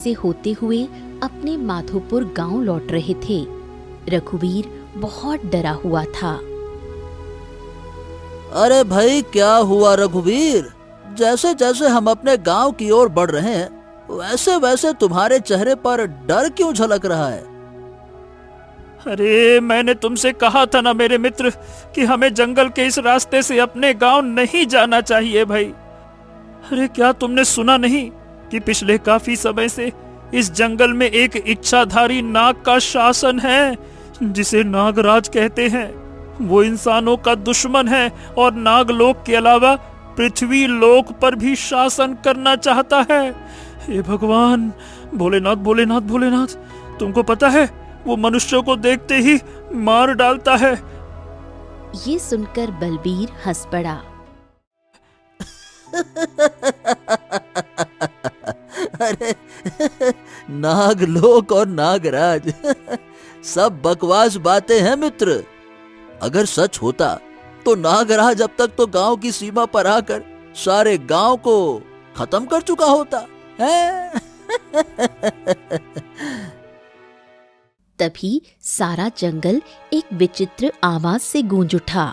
से होते हुए अपने माधोपुर गांव लौट रहे थे। रघुवीर बहुत डरा हुआ था। अरे भाई, क्या हुआ रघुवीर? जैसे जैसे हम अपने गांव की ओर बढ़ रहे हैं, वैसे वैसे तुम्हारे चेहरे पर डर क्यों झलक रहा है? अरे मैंने तुमसे कहा था ना मेरे मित्र कि हमें जंगल के इस रास्ते से अपने गांव नहीं जाना चाहिए भाई। अरे क्या तुमने सुना नहीं कि पिछले काफी समय से इस जंगल में एक इच्छाधारी नाग का शासन है, जिसे नागराज कहते हैं। वो इंसानों का दुश्मन है और नागलोक के अलावा पृथ्वी लोक पर भी शासन करना चाहता है। हे भगवान, भोलेनाथ भोलेनाथ भोलेनाथ, तुमको पता है वो मनुष्यों को देखते ही मार डालता है। ये सुनकर बलबीर हंस पड़ा। अरे नागलोक और नागराज सब बकवास बातें हैं मित्र। अगर सच होता तो नागराज अब तक तो गांव की सीमा पर आकर सारे गांव को खत्म कर चुका होता है। तभी सारा जंगल एक विचित्र आवाज से गूंज उठा।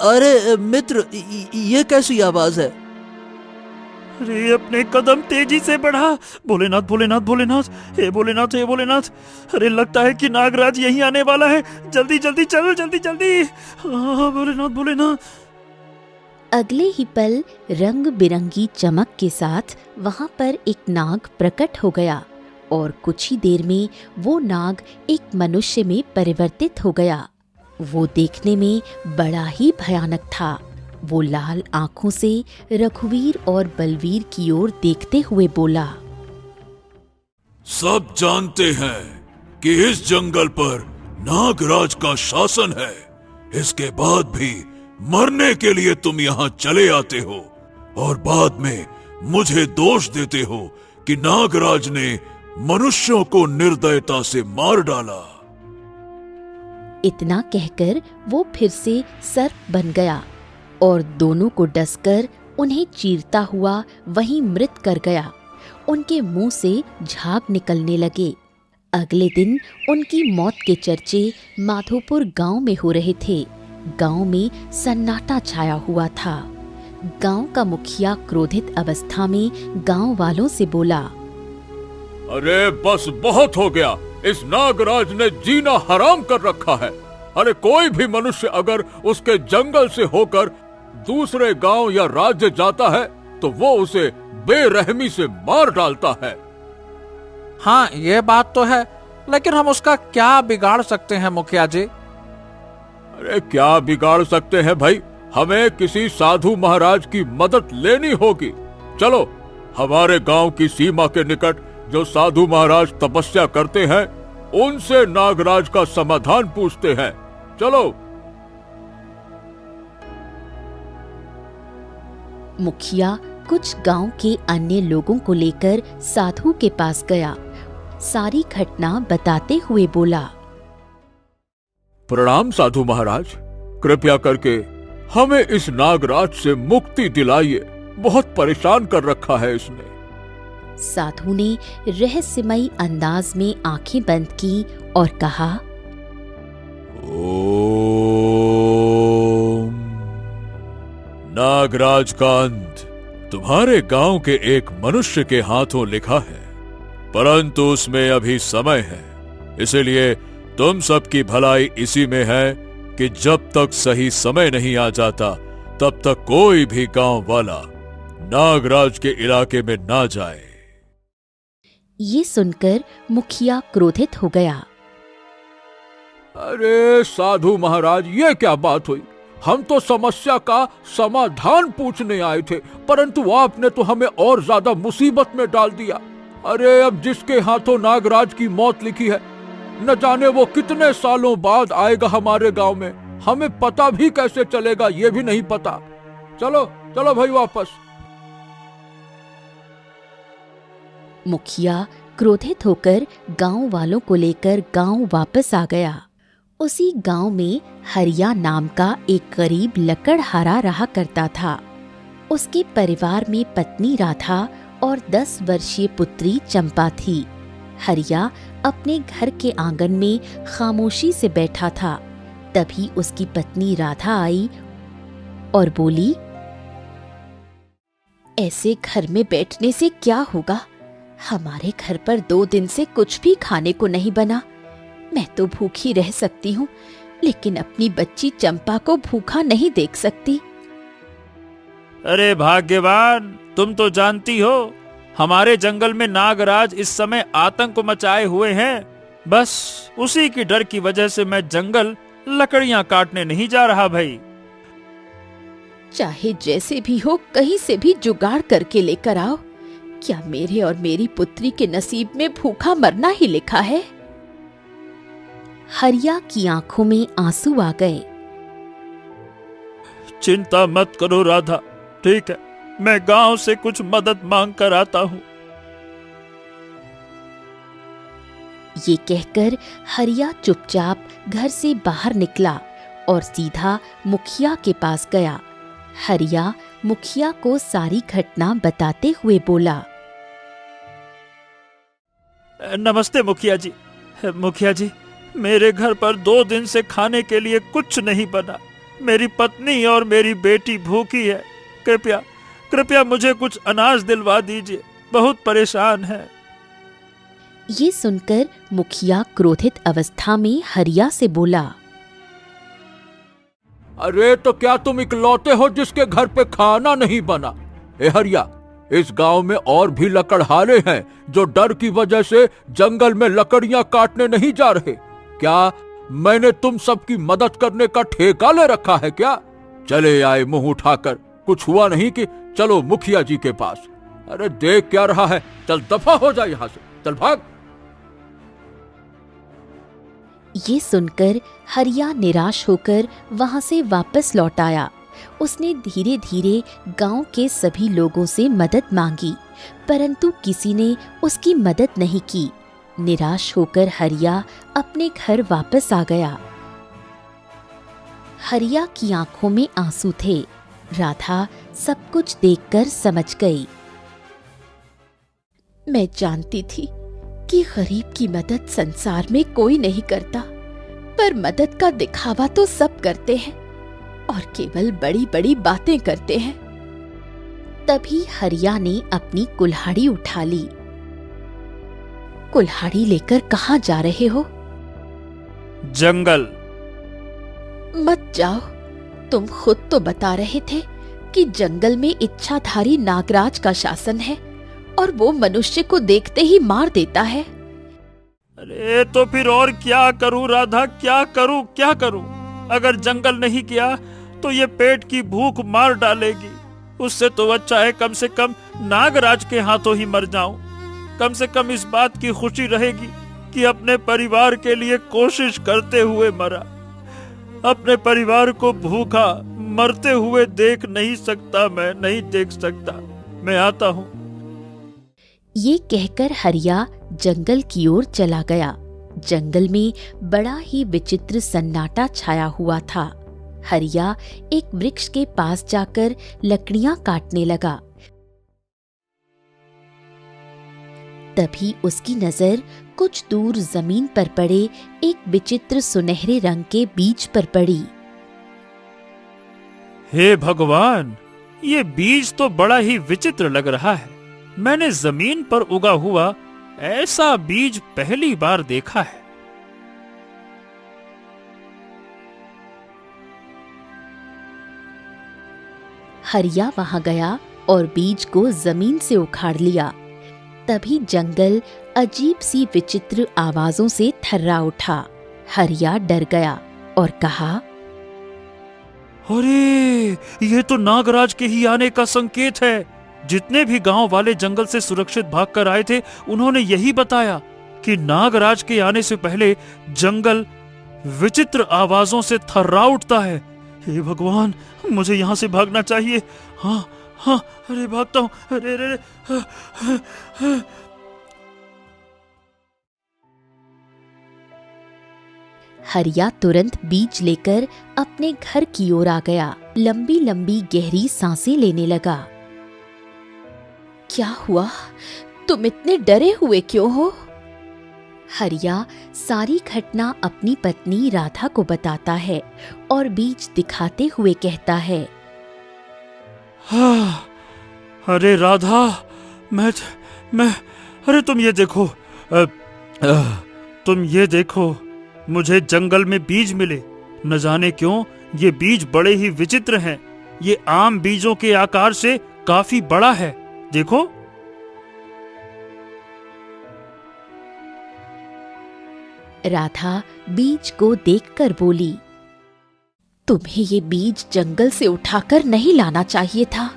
अरे मित्र, ये कैसी आवाज है? अरे अपने कदम तेजी से बढ़ा। भोलेनाथ भोलेनाथ भोलेनाथ, हे भोलेनाथ हे भोलेनाथ। अरे लगता है कि नागराज यहीं आने वाला है। जल्दी जल्दी चलो, जल्दी जल्दी। भोलेनाथ भोलेनाथ। अगले ही पल रंग बिरंगी चमक के साथ वहां पर एक नाग प्रकट हो गया और कुछ ही देर में वो नाग एक मनुष्य में परिवर्तित हो गया। वो देखने में बड़ा ही भयानक था। वो लाल आंखों से रघुवीर और बलवीर की ओर देखते हुए बोला, सब जानते हैं कि इस जंगल पर नागराज का शासन है। इसके बाद भी मरने के लिए तुम यहाँ चले आते हो और बाद में मुझे दोष देते हो कि नागराज ने मनुष्यों को निर्दयता से मार डाला। इतना कहकर वो फिर से सर्प बन गया और दोनों को डसकर उन्हें चीरता हुआ वहीं मृत कर गया। उनके मुंह से झाग निकलने लगे। अगले दिन उनकी मौत के चर्चे माधोपुर गांव में हो रहे थे। गांव में सन्नाटा छाया हुआ था। गांव का मुखिया क्रोधित अवस्था में गांव वालों से बोला, अरे बस बहुत हो गया। इस नागराज ने जीना हराम कर रखा है। अरे कोई भी मनुष्य अगर उसके जंगल से होकर दूसरे गांव या राज्य जाता है तो वो उसे बेरहमी से मार डालता है। हाँ, ये बात तो है, लेकिन हम उसका क्या बिगाड़ सकते हैं मुखिया जी? अरे क्या बिगाड़ सकते हैं भाई? हमें किसी साधु महाराज की मदद लेनी होगी। चलो, हमारे गांव की सीमा के निकट जो साधु महाराज तपस्या करते हैं उनसे नागराज का समाधान पूछते हैं। चलो। मुखिया कुछ गांव के अन्य लोगों को लेकर साधु के पास गया। सारी घटना बताते हुए बोला, प्रणाम साधु महाराज, कृपया करके हमें इस नागराज से मुक्ति दिलाइए। बहुत परेशान कर रखा है इसने। साधु ने रहस्यमयी अंदाज में आंखें बंद की और कहा, ओम। नागराज का अंत तुम्हारे गांव के एक मनुष्य के हाथों लिखा है, परंतु उसमें अभी समय है। इसलिए तुम सबकी भलाई इसी में है कि जब तक सही समय नहीं आ जाता तब तक कोई भी गांव वाला नागराज के इलाके में ना जाए। ये सुनकर मुखिया क्रोधित हो गया। अरे साधु महाराज, ये क्या बात हुई? हम तो समस्या का समाधान पूछने आए थे, परंतु आपने तो हमें और ज्यादा मुसीबत में डाल दिया। अरे अब जिसके हाथों नागराज की मौत लिखी है, न जाने वो कितने सालों बाद आएगा हमारे गांव में। हमें पता भी कैसे चलेगा ये भी नहीं पता। चलो चलो भाई वापस। मुखिया क्रोधित होकर गांव वालों को लेकर गांव वापस आ गया। उसी गांव में हरिया नाम का एक गरीब लकड़हारा रहा करता था। उसके परिवार में पत्नी राधा और 10 वर्षीय पुत्री चंपा थी। हरिया अपने घर के आंगन में खामोशी से बैठा था। तभी उसकी पत्नी राधा आई और बोली, ऐसे घर में बैठने से क्या होगा? हमारे घर पर 2 दिन से कुछ भी खाने को नहीं बना। मैं तो भूखी रह सकती हूँ, लेकिन अपनी बच्ची चंपा को भूखा नहीं देख सकती। अरे भाग्यवान, तुम तो जानती हो हमारे जंगल में नागराज इस समय आतंक मचाए हुए हैं। बस उसी की डर की वजह से मैं जंगल लकड़ियां काटने नहीं जा रहा भाई। चाहे जैसे भी हो, कहीं से भी जुगाड़ करके लेकर आओ। क्या मेरे और मेरी पुत्री के नसीब में भूखा मरना ही लिखा है? हरिया की आंखों में आंसू आ गए। चिंता मत करो राधा, ठीक है, मैं गांव से कुछ मदद मांग कर आता हूँ। ये कहकर हरिया चुपचाप घर से बाहर निकला और सीधा मुखिया के पास गया। हरिया मुखिया को सारी घटना बताते हुए बोला, नमस्ते मुखिया जी। मुखिया जी, मेरे घर पर 2 दिन से खाने के लिए कुछ नहीं बना। मेरी पत्नी और मेरी बेटी भूखी है। कृपया कृपया मुझे कुछ अनाज दिलवा दीजिए, बहुत परेशान है। ये सुनकर मुखिया क्रोधित अवस्था में हरिया से बोला, अरे तो क्या तुम इकलौते हो जिसके घर पे खाना नहीं बना? ए हरिया, इस गांव में और भी लकड़हारे हैं जो डर की वजह से जंगल में लकड़ियां काटने नहीं जा रहे। क्या मैंने तुम सबकी मदद करने का ठेका ले रखा है क्या? चले आए मुंह उठाकर, कुछ हुआ नहीं कि चलो मुखिया जी के पास। अरे देख क्या रहा है, चल दफा हो जा यहां से, चल भाग। ये सुनकर हरिया निराश होकर वहां से वापस लौट आया। उसने धीरे धीरे गांव के सभी लोगों से मदद मांगी, परंतु किसी ने उसकी मदद नहीं की। निराश होकर हरिया अपने घर वापस आ गया। हरिया की आंखों में आंसू थे। राधा सब कुछ देखकर समझ गई। मैं जानती थी कि गरीब की मदद संसार में कोई नहीं करता, पर मदद का दिखावा तो सब करते हैं और केवल बड़ी बड़ी बातें करते हैं। तभी हरिया ने अपनी कुल्हाड़ी उठा ली। कुल्हाड़ी लेकर कहाँ जा रहे हो? जंगल। मत जाओ, तुम खुद तो बता रहे थे कि जंगल में इच्छाधारी नागराज का शासन है और वो मनुष्य को देखते ही मार देता है। अरे तो फिर और क्या करूं राधा, क्या करूं? अगर जंगल नहीं गया तो ये पेट की भूख मार डालेगी। उससे तो अच्छा है कम से कम नागराज के हाथों ही मर जाऊं। कम से कम इस बात की खुशी रहेगी कि अपने परिवार के लिए कोशिश करते हुए मरा। अपने परिवार को भूखा मरते हुए देख नहीं सकता, मैं नहीं देख सकता। मैं आता हूँ। ये कहकर हरिया जंगल की ओर चला गया। जंगल में बड़ा ही विचित्र सन्नाटा छाया हुआ था। हरिया एक वृक्ष के पास जाकर लकड़ियां काटने लगा। तभी उसकी नजर कुछ दूर जमीन पर पड़े एक विचित्र सुनहरे रंग के बीज पर पड़ी। हे भगवान, ये बीज तो बड़ा ही विचित्र लग रहा है। मैंने जमीन पर उगा हुआ ऐसा बीज पहली बार देखा है। हरिया वहां गया और बीज को जमीन से उखाड़ लिया। तभी जंगल अजीब सी विचित्र आवाजों से थर्रा उठा। हरिया डर गया और कहा, अरे ये तो नागराज के ही आने का संकेत है। जितने भी गांव वाले जंगल से सुरक्षित भागकर आए थे, उन्होंने यही बताया कि नागराज के आने से पहले जंगल विचित्र आवाजों से थर्रा उठता है। हे भगवान, मुझे यहाँ से भागना चाहिए। हाँ, अरे भागता हूँ। अरे हरिया तुरंत बीज लेकर अपने घर की ओर आ गया। लंबी लंबी गहरी सांसें लेने लगा। क्या हुआ? तुम इतने डरे हुए क्यों हो? हरिया सारी घटना अपनी पत्नी राधा को बताता है और बीज दिखाते हुए कहता है, हाँ, अरे राधा, मैं अरे तुम ये देखो, तुम ये देखो, मुझे जंगल में बीज मिले। न जाने क्यों ये बीज बड़े ही विचित्र हैं। ये आम बीजों के आकार से काफी बड़ा है। देखो। राधा बीज को देखकर बोली, तुम्हें ये बीज जंगल से उठाकर नहीं लाना चाहिए था।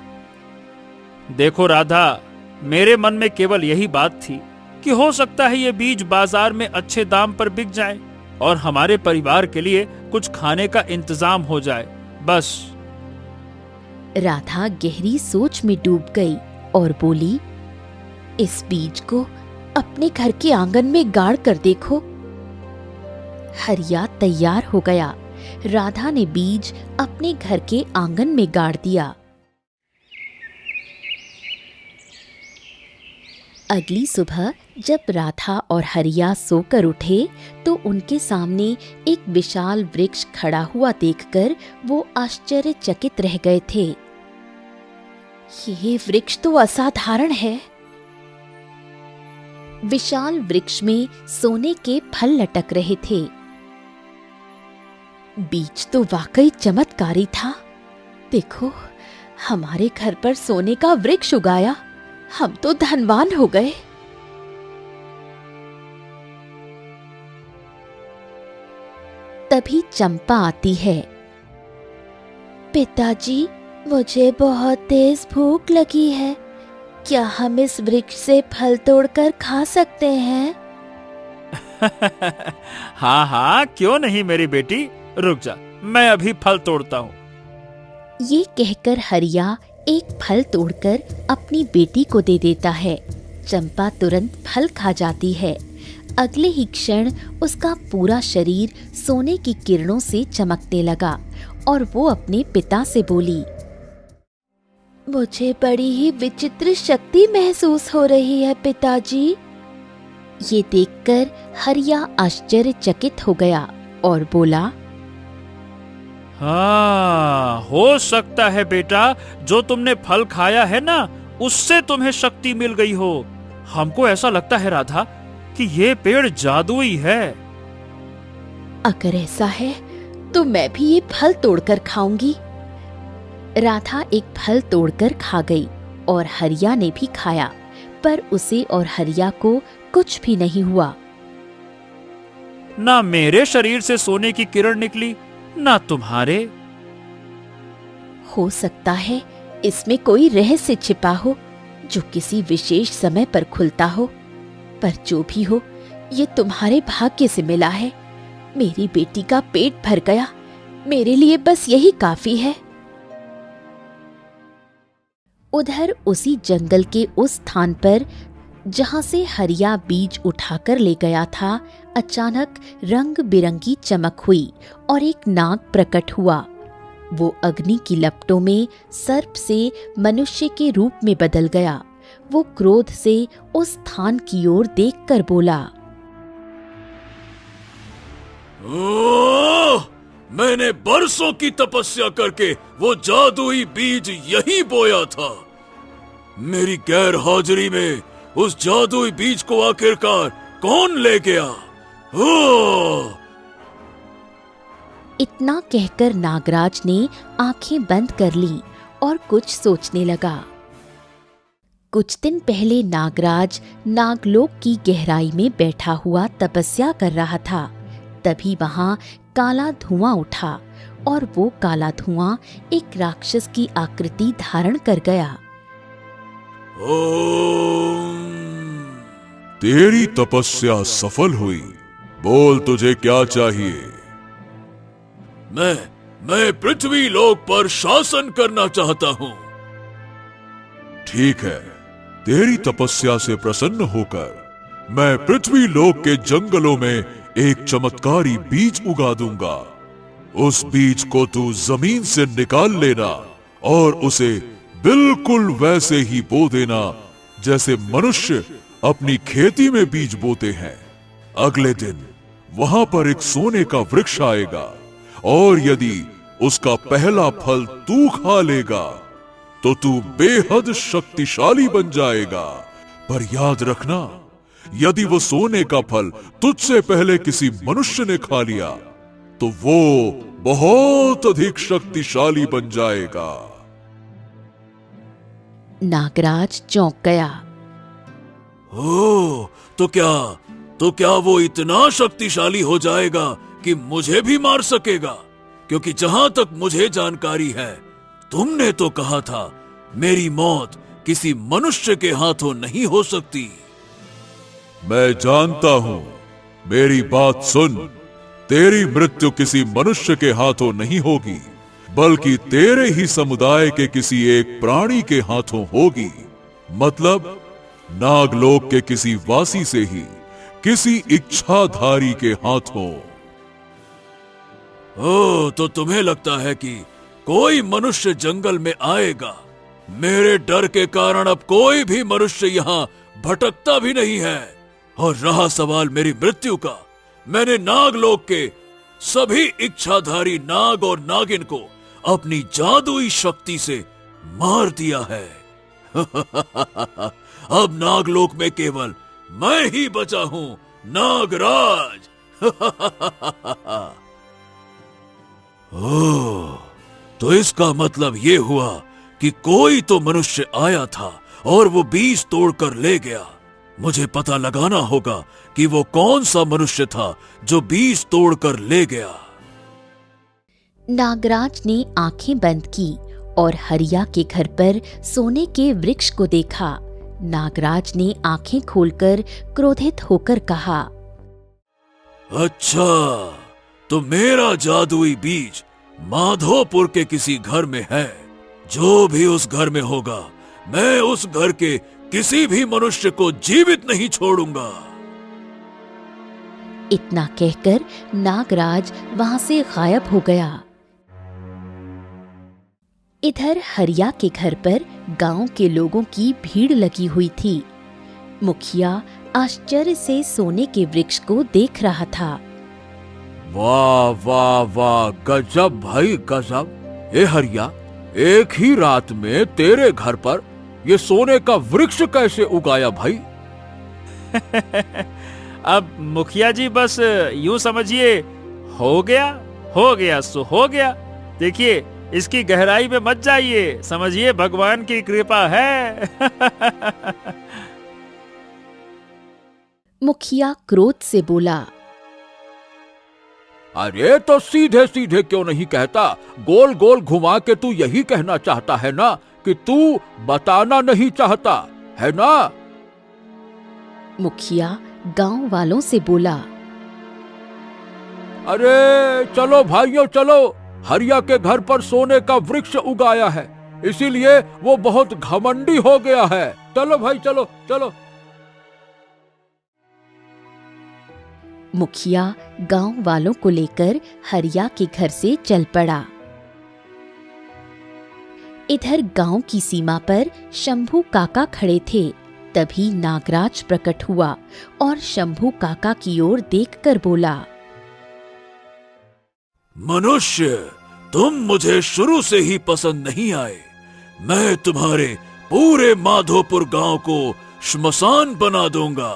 देखो राधा, मेरे मन में केवल यही बात थी कि हो सकता है ये बीज बाजार में अच्छे दाम पर बिक जाए और हमारे परिवार के लिए कुछ खाने का इंतजाम हो जाए, बस। राधा गहरी सोच में डूब गई और बोली, इस बीज को अपने घर के आंगन में गाड़ कर देखो। हरिया तैयार हो गया। राधा ने बीज अपने घर के आंगन में गाड़ दिया। अगली सुबह जब राधा और हरिया सोकर उठे तो उनके सामने एक विशाल वृक्ष खड़ा हुआ देखकर वो आश्चर्यचकित रह गए थे। ये वृक्ष तो असाधारण है। विशाल वृक्ष में सोने के फल लटक रहे थे। बीज तो वाकई चमत्कारी था। देखो, हमारे घर पर सोने का वृक्ष उगाया। हम तो धनवान हो गए। तभी चंपा आती है। पिताजी, मुझे बहुत तेज भूख लगी है। क्या हम इस वृक्ष से फल तोड़कर खा सकते हैं? हाँ हाँ, क्यों नहीं मेरी बेटी, रुक जा, मैं अभी फल तोड़ता हूँ। ये कहकर हरिया एक फल तोड़कर अपनी बेटी को दे देता है। चंपा तुरंत फल खा जाती है। अगले ही क्षण उसका पूरा शरीर सोने की किरणों से चमकने लगा और वो अपने पिता से बोली, मुझे बड़ी ही विचित्र शक्ति महसूस हो रही है पिताजी। ये देखकर हरिया आश्चर्यचकित हो गया और बोला, हाँ, हो सकता है बेटा, जो तुमने फल खाया है ना, उससे तुम्हें शक्ति मिल गई हो। हमको ऐसा लगता है राधा कि ये पेड़ जादुई है। अगर ऐसा है तो मैं भी ये फल तोड़कर खाऊंगी। राधा एक फल तोड़कर खा गई और हरिया ने भी खाया, पर उसे और हरिया को कुछ भी नहीं हुआ। ना मेरे शरीर से सोने की किरण निकली, ना तुम्हारे। हो सकता है इसमें कोई रहस्य छिपा हो जो किसी विशेष समय पर खुलता हो, पर जो भी हो, ये तुम्हारे भाग्य से मिला है। मेरी बेटी का पेट भर गया। मेरे लिए बस यही काफी है। उधर उसी जंगल के उस स्थान पर जहां से हरिया बीज उठाकर ले गया था, अचानक रंग बिरंगी चमक हुई और एक नाग प्रकट हुआ। वो अग्नि की लपटों में सर्प से मनुष्य के रूप में बदल गया। वो क्रोध से उस स्थान की ओर देखकर बोला, मैंने बरसों की तपस्या करके वो जादुई बीज यही बोया था। मेरी गैर हाजिरी में उस जादुई बीज को आखिरकार कौन ले गया? इतना कहकर नागराज ने आंखें बंद कर ली और कुछ सोचने लगा। कुछ दिन पहले नागराज नागलोक की गहराई में बैठा हुआ तपस्या कर रहा था। तभी वहां काला धुआं उठा और वो काला धुआं एक राक्षस की आकृति धारण कर गया। तेरी तपस्या सफल हुई। बोल, तुझे क्या चाहिए? मैं पृथ्वी लोक पर शासन करना चाहता हूँ। ठीक है, तेरी तपस्या से प्रसन्न होकर मैं पृथ्वी लोक के जंगलों में एक चमत्कारी बीज उगा दूंगा। उस बीज को तू जमीन से निकाल लेना और उसे बिल्कुल वैसे ही बो देना जैसे मनुष्य अपनी खेती में बीज बोते हैं। अगले दिन वहां पर एक सोने का वृक्ष आएगा और यदि उसका पहला फल तू खा लेगा तो तू बेहद शक्तिशाली बन जाएगा। पर याद रखना, यदि वो सोने का फल तुझसे पहले किसी मनुष्य ने खा लिया तो वो बहुत अधिक शक्तिशाली बन जाएगा। नागराज चौंक गया। ओ, तो क्या वो इतना शक्तिशाली हो जाएगा कि मुझे भी मार सकेगा? क्योंकि जहां तक मुझे जानकारी है, तुमने तो कहा था मेरी मौत किसी मनुष्य के हाथों नहीं हो सकती। मैं जानता हूं, मेरी बात सुन। तेरी मृत्यु किसी मनुष्य के हाथों नहीं होगी, बल्कि तेरे ही समुदाय के किसी एक प्राणी के हाथों होगी। मतलब नागलोक के किसी वासी से ही, किसी इच्छाधारी के हाथों। ओ, तो तुम्हें लगता है कि कोई मनुष्य जंगल में आएगा? मेरे डर के कारण अब कोई भी मनुष्य यहाँ भटकता भी नहीं है। और रहा सवाल मेरी मृत्यु का, मैंने नागलोक के सभी इच्छाधारी नाग और नागिन को अपनी जादुई शक्ति से मार दिया है। अब नागलोक में केवल मैं ही बचा हूं, नागराज। ओह, तो इसका मतलब ये हुआ कि कोई तो मनुष्य आया था और वो बीज तोड़कर ले गया। मुझे पता लगाना होगा कि वो कौन सा मनुष्य था जो बीज तोड़कर ले गया। नागराज ने आंखें बंद की और हरिया के घर पर सोने के वृक्ष को देखा। नागराज ने आंखें खोलकर क्रोधित होकर कहा, अच्छा, तो मेरा जादुई बीज माधोपुर के किसी घर में है। जो भी उस घर में होगा, मैं उस घर के किसी भी मनुष्य को जीवित नहीं छोड़ूंगा। इतना कहकर नागराज वहां से गायब हो गया। इधर हरिया के घर पर गांव के लोगों की भीड़ लगी हुई थी। मुखिया आश्चर्य से सोने के वृक्ष को देख रहा था। वाह वाह वाह, गजब भाई गजब। ए हरिया, एक ही रात में तेरे घर पर ये सोने का वृक्ष कैसे उगाया भाई? अब मुखिया जी बस यूं समझिए, हो गया सो हो गया। देखिए, इसकी गहराई में मत जाइए, समझिए भगवान की कृपा है। मुखिया क्रोध से बोला, अरे तो सीधे सीधे क्यों नहीं कहता? गोल गोल घुमा के तू यही कहना चाहता है ना कि तू बताना नहीं चाहता है ना? मुखिया गांव वालों से बोला, अरे चलो भाइयों चलो, हरिया के घर पर सोने का वृक्ष उगाया है, इसीलिए वो बहुत घमंडी हो गया है। चलो भाई चलो चलो। मुखिया गांव वालों को लेकर हरिया के घर से चल पड़ा। इधर गांव की सीमा पर शंभू काका खड़े थे। तभी नागराज प्रकट हुआ और शंभू काका की ओर देखकर बोला, मनुष्य, तुम मुझे शुरू से ही पसंद नहीं आए। मैं तुम्हारे पूरे माधोपुर गांव को श्मशान बना दूंगा,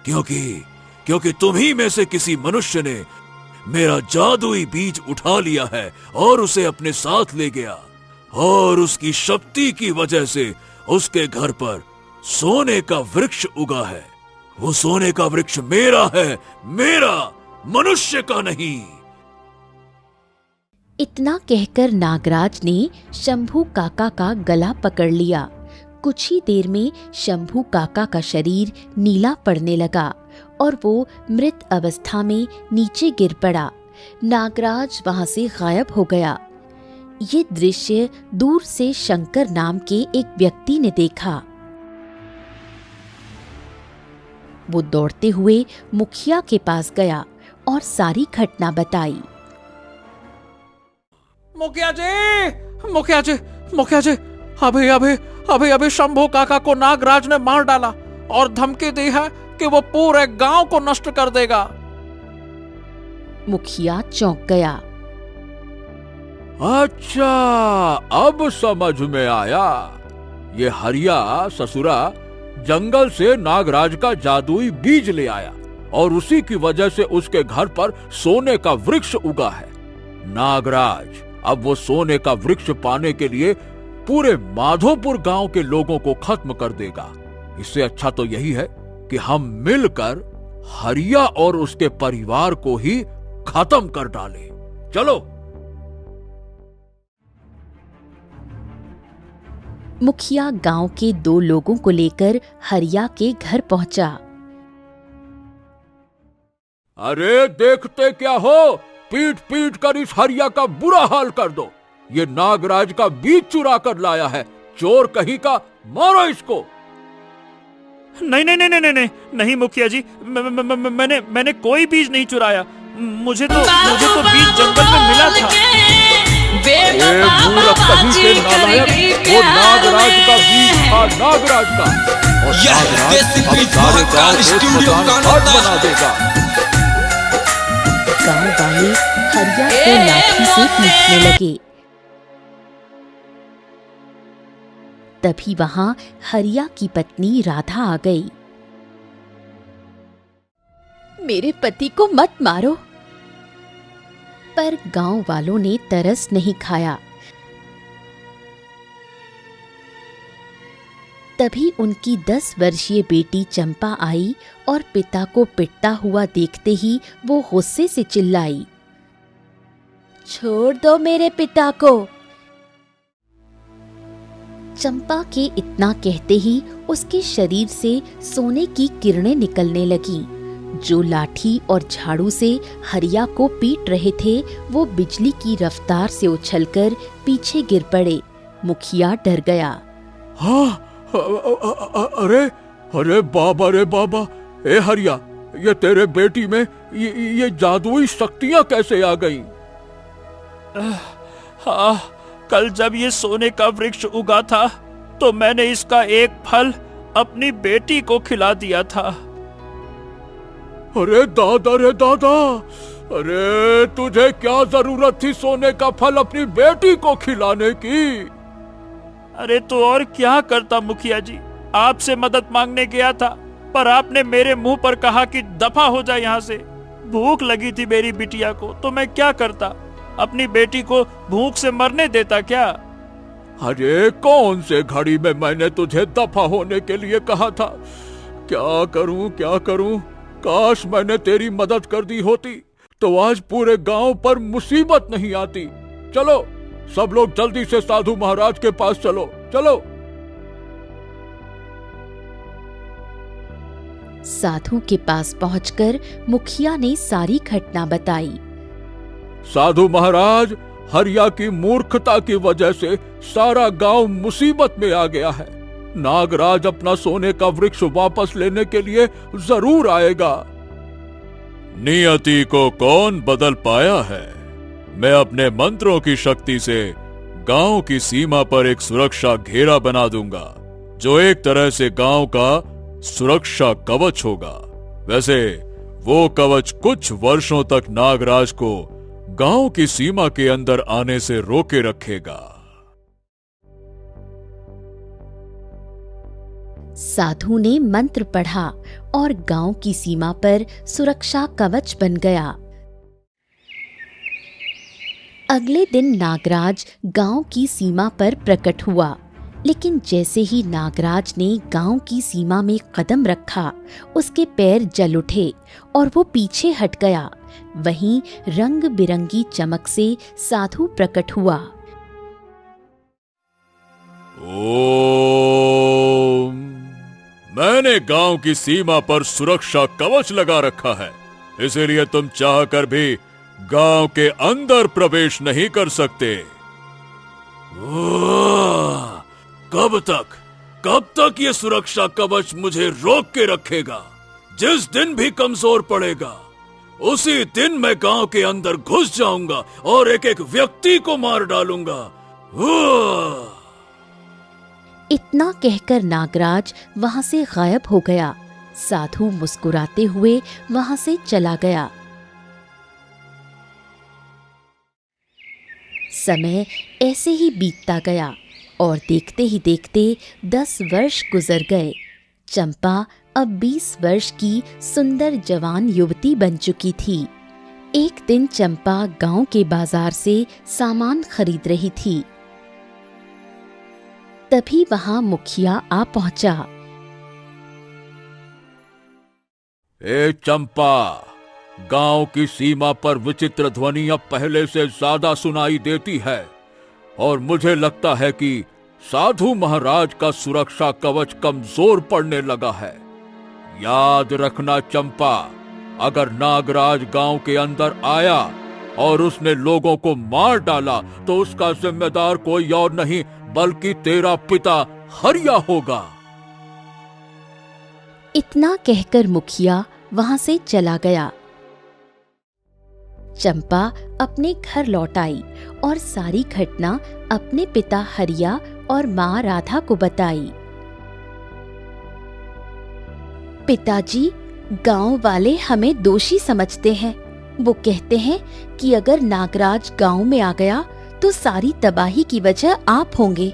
क्योंकि तुम्ही में से किसी मनुष्य ने मेरा जादुई बीज उठा लिया है और उसे अपने साथ ले गया, और उसकी शक्ति की वजह से उसके घर पर सोने का वृक्ष उगा है। वो सोने का वृक्ष मेरा है, मेरा, मनुष्य का नहीं। इतना कहकर नागराज ने शंभू काका का गला पकड़ लिया। कुछ ही देर में शंभू काका का शरीर नीला पड़ने लगा और वो मृत अवस्था में नीचे गिर पड़ा। नागराज वहां से गायब हो गया। ये दृश्य दूर से शंकर नाम के एक व्यक्ति ने देखा। वो दौड़ते हुए मुखिया के पास गया और सारी घटना बताई। मुखिया जी, मुखिया जी, मुखिया जी, अभी शंभू काका को नागराज ने मार डाला और धमकी दी है कि वो पूरे गांव को नष्ट कर देगा। मुखिया चौंक गया। अच्छा, अब समझ में आया। ये हरिया ससुरा जंगल से नागराज का जादुई बीज ले आया और उसी की वजह से उसके घर पर सोने का वृक्ष उगा है। नागराज अब वो सोने का वृक्ष पाने के लिए पूरे माधोपुर गांव के लोगों को खत्म कर देगा। इससे अच्छा तो यही है कि हम मिलकर हरिया और उसके परिवार को ही खत्म कर डालें। चलो। मुखिया गांव के 2 लोगों को लेकर हरिया के घर पहुंचा। अरे देखते क्या हो, पीट पीट कर इस हरिया का बुरा हाल कर दो। ये नागराज का बीज चुरा कर लाया है, चोर कहीं का, मारो इसको। नहीं मुखिया जी, मैंने कोई बीज नहीं चुराया। मुझे तो बीज जंगल में मिला था। मूर्ख कहीं से नालायक, वो नागराज का बीज था, नागराज का। और नागराज अब सारे गांव को शमशान घाट बना देगा। गांव वाले हरिया को लाठी से पीटने लगे। तभी वहां हरिया की पत्नी राधा आ गई। मेरे पति को मत मारो। पर गांव वालों ने तरस नहीं खाया। तभी उनकी 10 वर्षीय बेटी चंपा आई और पिता को पिटता हुआ देखते ही वो गुस्से से चिल्लाई, छोड़ दो मेरे पिता को। चंपा के इतना कहते ही उसके शरीर से सोने की किरणें निकलने लगीं। जो लाठी और झाड़ू से हरिया को पीट रहे थे वो बिजली की रफ्तार से उछलकर पीछे गिर पड़े। मुखिया डर गया। हाँ, अरे बाबा रे बाबा, ए हरिया, ये तेरे बेटी में ये जादुई शक्तियां कैसे आ गईं? हाँ, कल जब ये सोने का वृक्ष उगा था तो मैंने इसका एक फल अपनी बेटी को खिला दिया था। अरे दादा रे दादा, अरे तुझे क्या जरूरत थी सोने का फल अपनी बेटी को खिलाने की? अरे तो और क्या करता मुखिया जी, आपसे मदद मांगने गया था, पर आपने मेरे मुंह पर कहा कि दफा हो जाए यहाँ से। भूख लगी थी मेरी बिटिया को, तो मैं क्या करता, अपनी बेटी को भूख से मरने देता क्या? अरे कौन से घड़ी में मैंने तुझे दफा होने के लिए कहा था? क्या करूं? काश मैंने तेरी मदद कर दी होती तो आज पूरे गांव पर मुसीबत नहीं आती। चलो सब लोग जल्दी से साधु महाराज के पास चलो। साधु के पास पहुंचकर मुखिया ने सारी घटना बताई। साधु महाराज, हरिया की मूर्खता की वजह से सारा गांव मुसीबत में आ गया है। नागराज अपना सोने का वृक्ष वापस लेने के लिए जरूर आएगा। नियति को कौन बदल पाया है? मैं अपने मंत्रों की शक्ति से गांव की सीमा पर एक सुरक्षा घेरा बना दूंगा, जो एक तरह से गांव का सुरक्षा कवच होगा। वैसे वो कवच कुछ वर्षों तक नागराज को गांव की सीमा के अंदर आने से रोके रखेगा। साधु ने मंत्र पढ़ा और गांव की सीमा पर सुरक्षा कवच बन गया। अगले दिन नागराज गांव की सीमा पर प्रकट हुआ, लेकिन जैसे ही नागराज ने गांव की सीमा में कदम रखा, उसके पैर जल उठे और वो पीछे हट गया। वहीं रंग बिरंगी चमक से साधु प्रकट हुआ। ओम, मैंने गांव की सीमा पर सुरक्षा कवच लगा रखा है, इसीलिए तुम चाहकर भी गांव के अंदर प्रवेश नहीं कर सकते। कब तक ये सुरक्षा कवच मुझे रोक के रखेगा? जिस दिन भी कमजोर पड़ेगा उसी दिन मैं गांव के अंदर घुस जाऊंगा और एक एक व्यक्ति को मार डालूंगा। इतना कहकर नागराज वहां से गायब हो गया। साधु मुस्कुराते हुए वहां से चला गया। समय ऐसे ही बीतता गया और देखते ही देखते 10 वर्ष गुजर गए। चंपा अब 20 वर्ष की सुंदर जवान युवती बन चुकी थी। एक दिन चंपा गांव के बाजार से सामान खरीद रही थी। तभी वहां मुखिया आ पहुंचा। ए चंपा, गांव की सीमा पर विचित्र ध्वनि अब पहले से ज्यादा सुनाई देती है और मुझे लगता है कि साधु महाराज का सुरक्षा कवच कमजोर पड़ने लगा है। याद रखना चंपा, अगर नागराज गांव के अंदर आया और उसने लोगों को मार डाला तो उसका जिम्मेदार कोई और नहीं बल्कि तेरा पिता हरिया होगा। इतना कहकर मुखिया वहां से चला गया। चंपा अपने घर लौट आई और सारी घटना अपने पिता हरिया और माँ राधा को बताई। पिताजी, गांव वाले हमें दोषी समझते हैं। वो कहते हैं कि अगर नागराज गांव में आ गया तो सारी तबाही की वजह आप होंगे।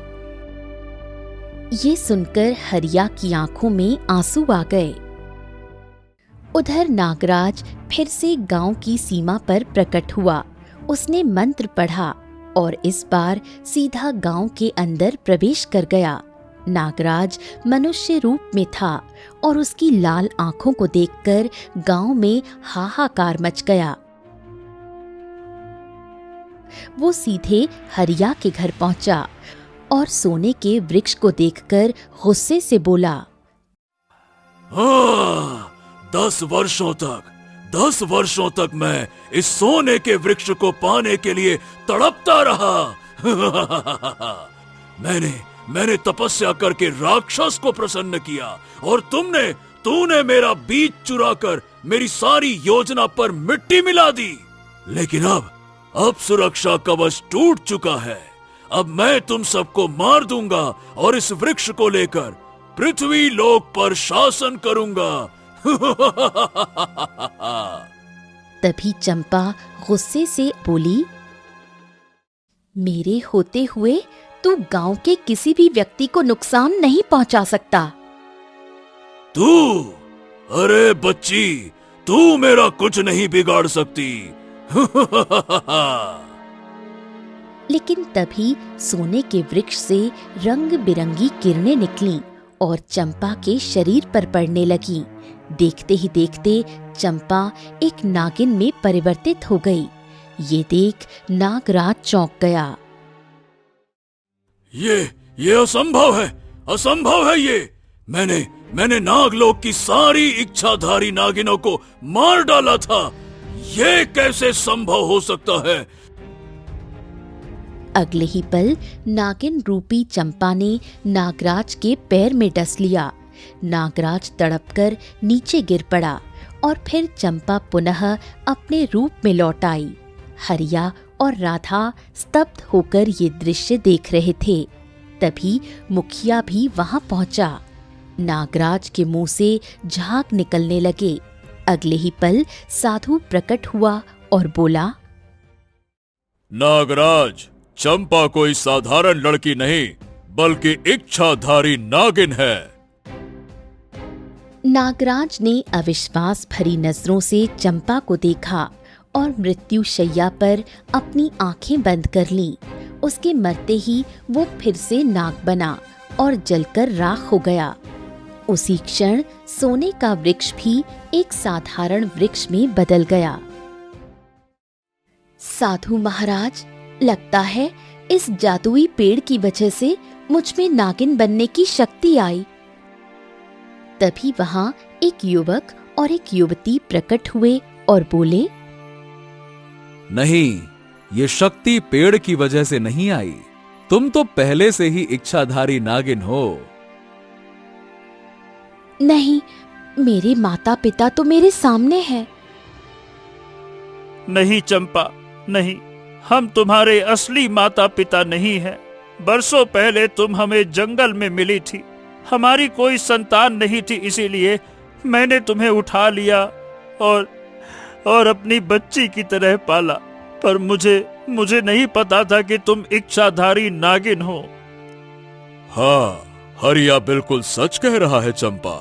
ये सुनकर हरिया की आंखों में आंसू आ गए। उधर नागराज फिर से गांव की सीमा पर प्रकट हुआ। उसने मंत्र पढ़ा और इस बार सीधा गांव के अंदर प्रवेश कर गया। नागराज मनुष्य रूप में था और उसकी लाल आंखों को देखकर गांव में हाहाकार मच गया। वो सीधे हरिया के घर पहुंचा और सोने के वृक्ष को देखकर गुस्से से बोला, 10 वर्षों तक मैं इस सोने के वृक्ष को पाने के लिए तड़पता रहा। मैंने तपस्या करके राक्षस को प्रसन्न किया और तूने मेरा बीज चुराकर मेरी सारी योजना पर मिट्टी मिला दी। लेकिन अब सुरक्षा कवच टूट चुका है। अब मैं तुम सबको मार दूंगा और इस वृक्ष को लेकर पृथ्वी लोक पर शासन करूंगा। तभी चंपा गुस्से से बोली, मेरे होते हुए तू गांव के किसी भी व्यक्ति को नुकसान नहीं पहुंचा सकता। अरे बच्ची, तू मेरा कुछ नहीं बिगाड़ सकती। लेकिन तभी सोने के वृक्ष से रंग बिरंगी किरणें निकलीं और चंपा के शरीर पर पड़ने लगी। देखते ही देखते चंपा एक नागिन में परिवर्तित हो गई। ये देख नागराज चौंक गया। ये असंभव है ये। मैंने नागलोक की सारी इच्छाधारी नागिनों को मार डाला था। ये कैसे संभव हो सकता है? अगले ही पल नागिन रूपी चंपा ने नागराज के पैर में डस लिया। नागराज तड़पकर नीचे गिर पड़ा और फिर चंपा पुनः अपने रूप में लौट आई। हरिया और राधा स्तब्ध होकर ये दृश्य देख रहे थे। तभी मुखिया भी वहां पहुंचा। नागराज के मुंह से झाग निकलने लगे। अगले ही पल साधु प्रकट हुआ और बोला, नागराज, चंपा कोई साधारण लड़की नहीं बल्कि इच्छाधारी नागिन है। नागराज ने अविश्वास भरी नजरों से चंपा को देखा और मृत्यु शैया पर अपनी आंखें बंद कर लीं। उसके मरते ही वो फिर से नाग बना और जलकर राख हो गया। उसी क्षण सोने का वृक्ष भी एक साधारण वृक्ष में बदल गया। साधु महाराज, लगता है इस जादुई पेड़ की वजह से मुझ में नागिन बनने की शक्ति आई। तभी वहां एक युवक और एक युवती प्रकट हुए और बोले, नहीं, ये शक्ति पेड़ की वजह से नहीं आई। तुम तो पहले से ही इच्छाधारी नागिन हो। नहीं, मेरे माता पिता तो मेरे सामने हैं। नहीं चंपा, नहीं, हम तुम्हारे असली माता पिता नहीं हैं। बरसों पहले तुम हमें जंगल में मिली थी, हमारी कोई संतान नहीं थी, इसीलिए मैंने तुम्हें उठा लिया और अपनी बच्ची की तरह पाला। पर मुझे नहीं पता था कि तुम इच्छाधारी नागिन हो। हाँ, हरिया बिल्कुल सच कह रहा है चंपा।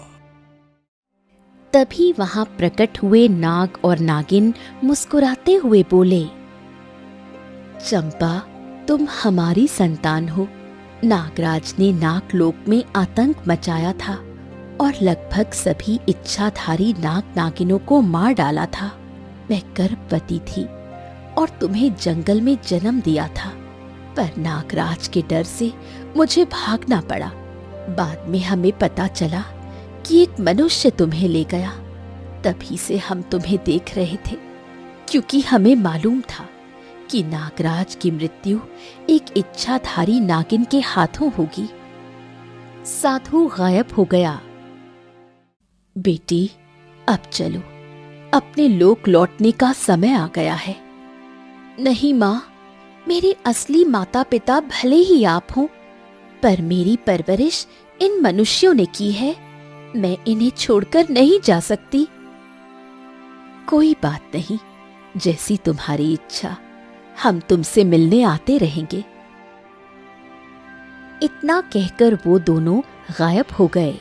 तभी वहां प्रकट हुए नाग और नागिन मुस्कुराते हुए बोले, चंपा, तुम हमारी संतान हो। नागराज ने नागलोक में आतंक मचाया था और लगभग सभी इच्छाधारी नाग नागिनों को मार डाला था। मैं गर्भवती थी और तुम्हें जंगल में जन्म दिया था, पर नागराज के डर से मुझे भागना पड़ा। बाद में हमें पता चला कि एक मनुष्य तुम्हें ले गया। तभी से हम तुम्हें देख रहे थे, क्योंकि हमें मालूम था कि नागराज की मृत्यु एक इच्छाधारी नागिन के हाथों होगी। साधु गायब हो गया। बेटी, अब चलो, अपने लोक लौटने का समय आ गया है। नहीं माँ, मेरे असली माता पिता भले ही आप हों, पर मेरी परवरिश इन मनुष्यों ने की है। मैं इन्हें छोड़कर नहीं जा सकती। कोई बात नहीं, जैसी तुम्हारी इच्छा, हम तुमसे मिलने आते रहेंगे। इतना कहकर वो दोनों गायब हो गए।